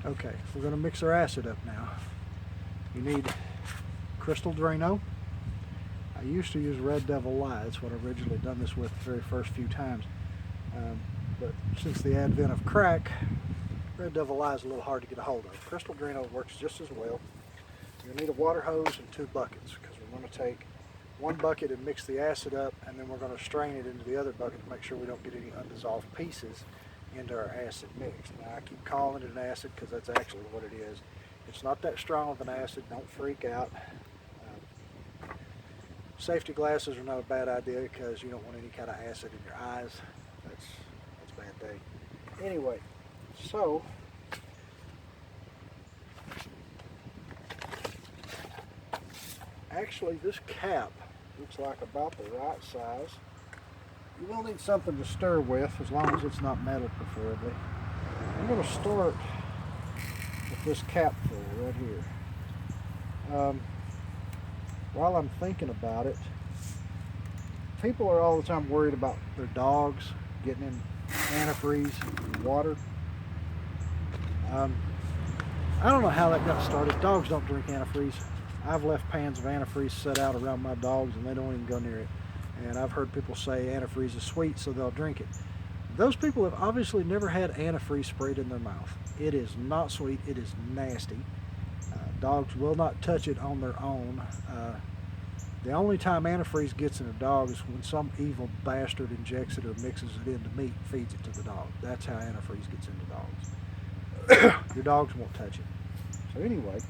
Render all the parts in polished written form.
Okay, we're going to mix our acid up now. You need Crystal Drano. I used to use Red Devil Lye. That's what I originally done this with the very first few times. But since the advent of crack, Red Devil Lye is a little hard to get a hold of. Crystal Drano works just as well. You'll need a water hose and 2 buckets, because we're going to take 1 bucket and mix the acid up, and then we're going to strain it into the other bucket to make sure we don't get any undissolved pieces into our acid mix. Now, I keep calling it an acid because that's actually what it is. It's not that strong of an acid. Don't freak out. Safety glasses are not a bad idea because you don't want any kind of acid in your eyes. That's a bad day. Anyway, so actually this cap looks like about the right size. You will need something to stir with, as long as it's not metal preferably. I'm going to start with this cap full right here. While I'm thinking about it, people are all the time worried about their dogs getting in antifreeze and water. I don't know how that got started. Dogs don't drink antifreeze. I've left pans of antifreeze set out around my dogs and they don't even go near it. And I've heard people say antifreeze is sweet, so they'll drink it. Those people have obviously never had antifreeze sprayed in their mouth. It is not sweet, it is nasty. Dogs will not touch it on their own. The only time antifreeze gets in a dog is when some evil bastard injects it or mixes it into meat, feeds it to the dog. That's how antifreeze gets into dogs. Your dogs won't touch it. So anyway,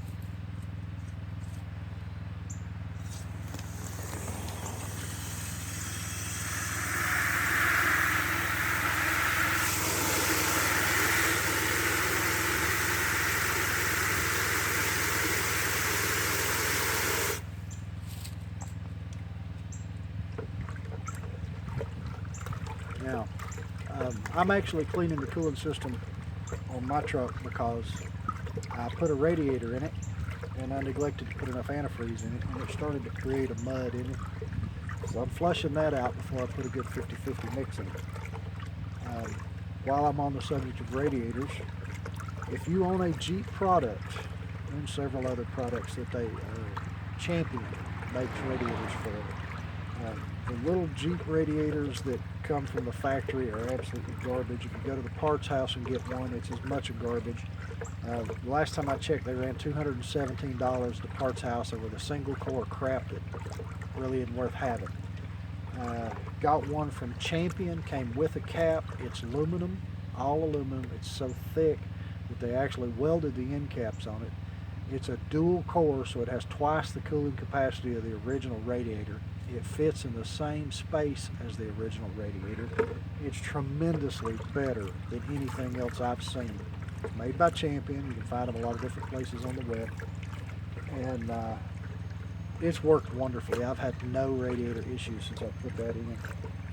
now, I'm actually cleaning the cooling system on my truck because I put a radiator in it and I neglected to put enough antifreeze in it, and it started to create a mud in it. So I'm flushing that out before I put a good 50-50 mix in it. While I'm on the subject of radiators, if you own a Jeep product and several other products that they Champion makes radiators for it. The little Jeep radiators that come from the factory are absolutely garbage. If you go to the parts house and get one, it's as much a garbage. The last time I checked, they ran $217 at the parts house over the single core crap that really isn't worth having. Got one from Champion, came with a cap. It's aluminum, all aluminum. It's so thick that they actually welded the end caps on it. It's a dual core, so it has twice the cooling capacity of the original radiator. It fits in the same space as the original radiator. It's tremendously better than anything else I've seen. It's made by Champion. You can find them a lot of different places on the web. And it's worked wonderfully. I've had no radiator issues since I put that in.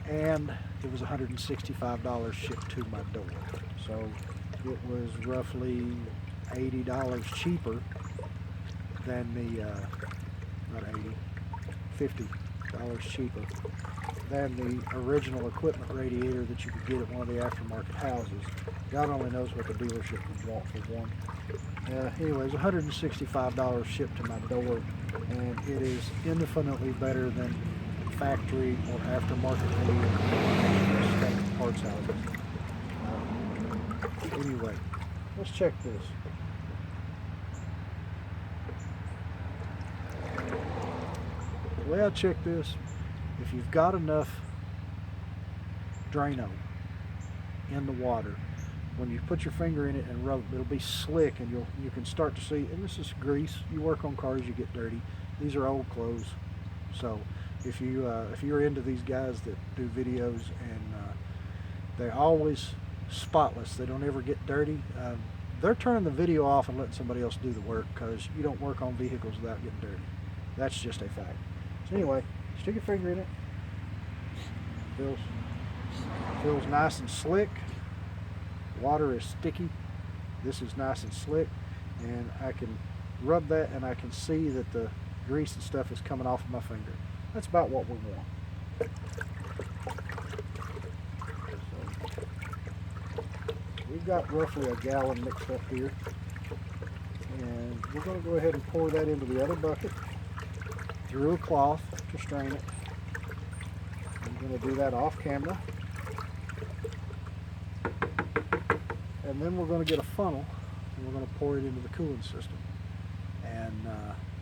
And it was $165 shipped to my door. So it was roughly $80 cheaper than the, not 80, $50 cheaper than the original equipment radiator that you could get at one of the aftermarket houses. God only knows what the dealership would want for one. Anyways, $165 shipped to my door, and it is infinitely better than factory or aftermarket radiator at parts houses. Anyway, let's check this. The way I check this, if you've got enough Drano in the water, when you put your finger in it and rub it, it'll be slick, and you can start to see, and this is grease. You work on cars, you get dirty. These are old clothes. So if you're into these guys that do videos and they're always spotless, they don't ever get dirty, they're turning the video off and letting somebody else do the work, because you don't work on vehicles without getting dirty. That's just a fact. So anyway, stick your finger in it. Feels nice and slick. Water is sticky. This is nice and slick, and I can rub that and I can see that the grease and stuff is coming off of my finger. That's about what we want. So we've got roughly a gallon mixed up here. And we're going to go ahead and pour that into the other bucket through a cloth to strain it. I'm going to do that off camera. And then we're going to get a funnel and we're going to pour it into the cooling system. And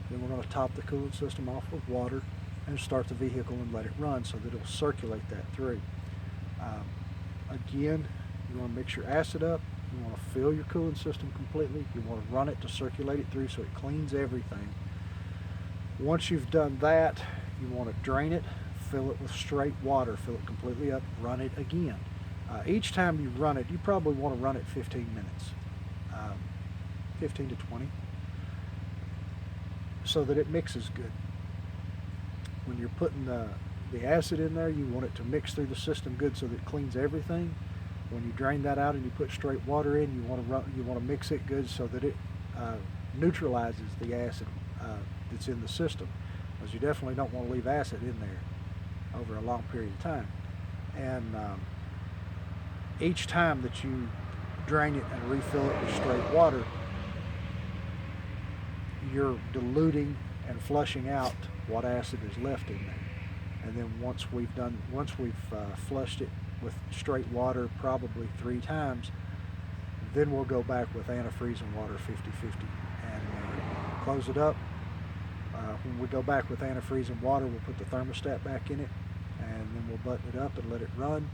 then we're going to top the cooling system off with water and start the vehicle and let it run so that it'll circulate that through. Again, you want to mix your acid up. You want to fill your cooling system completely. You want to run it to circulate it through so it cleans everything. Once you've done that, you want to drain it, fill it with straight water, fill it completely up, run it again. Each time you run it, you probably want to run it 15 minutes, 15 to 20, so that it mixes good. When you're putting the acid in there, you want it to mix through the system good so that it cleans everything. When you drain that out and you put straight water in, you want to mix it good so that it neutralizes the acid that's in the system, because you definitely don't want to leave acid in there over a long period of time. And each time that you drain it and refill it with straight water, you're diluting and flushing out what acid is left in there. And then once we've flushed it with straight water probably 3 times, then we'll go back with antifreeze and water 50-50 and close it up. When we go back with antifreeze and water, we'll put the thermostat back in it, and then we'll button it up and let it run.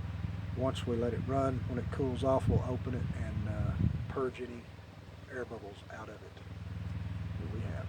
Once we let it run, when it cools off, we'll open it and purge any air bubbles out of it that we have.